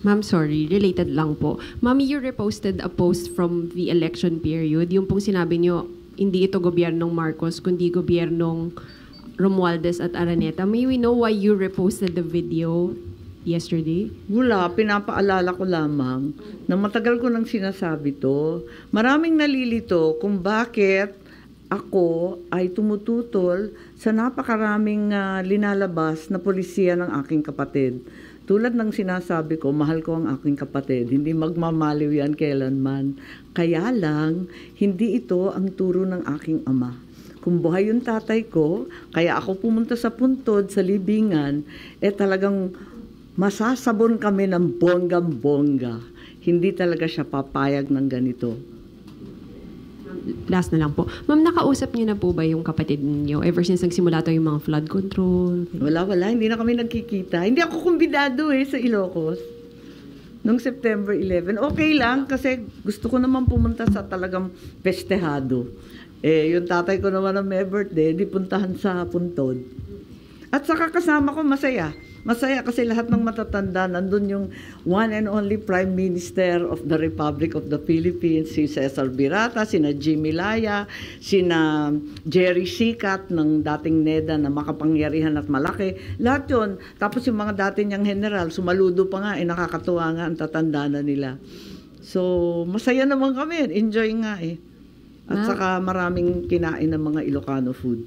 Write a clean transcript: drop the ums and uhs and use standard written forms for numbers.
Ma'am, sorry, related lang po. Ma'am, you reposted a post from the election period. Yung pong sinabi nyo, hindi ito gobyernong Marcos, kundi gobyernong Romualdez at Araneta. May we know why you reposted the video yesterday? Wala, pinapaalala ko lamang na matagal ko nang sinasabi to. Maraming nalilito kung bakit ako ay tumututol sa napakaraming linalabas na polisiya ng aking kapatid. Tulad ng sinasabi ko, mahal ko ang aking kapatid. Hindi magmamaliw yan kailanman. Kaya lang, hindi ito ang turo ng aking ama. Kung buhay yung tatay ko, kaya ako pumunta sa puntod, sa libingan, talagang masasabon kami ng bonggam-bongga. Hindi talaga siya papayag ng ganito. Last na lang po. Ma'am, nakausap niyo na po ba yung kapatid niyo ever since nagsimula to yung mga flood control? Wala. Hindi na kami nagkikita. Hindi ako kumbidado sa Ilocos. Noong September 11. Okay lang kasi gusto ko naman pumunta sa talagang festehado. Yung tatay ko naman na may birthday, di puntahan sa puntod. At saka kasama ko, masaya. Masaya kasi lahat ng matatanda, nandun yung one and only Prime Minister of the Republic of the Philippines, si Cesar Birata, sina Jimmy Laya, sina Jerry Sikat ng dating NEDA na makapangyarihan at malaki. Lahat yun. Tapos yung mga dati niyang general, sumaludo pa nga, nakakatuwa nga ang tatanda na nila. So, masaya naman kami. Enjoy nga At saka maraming kinain ng mga Ilocano food.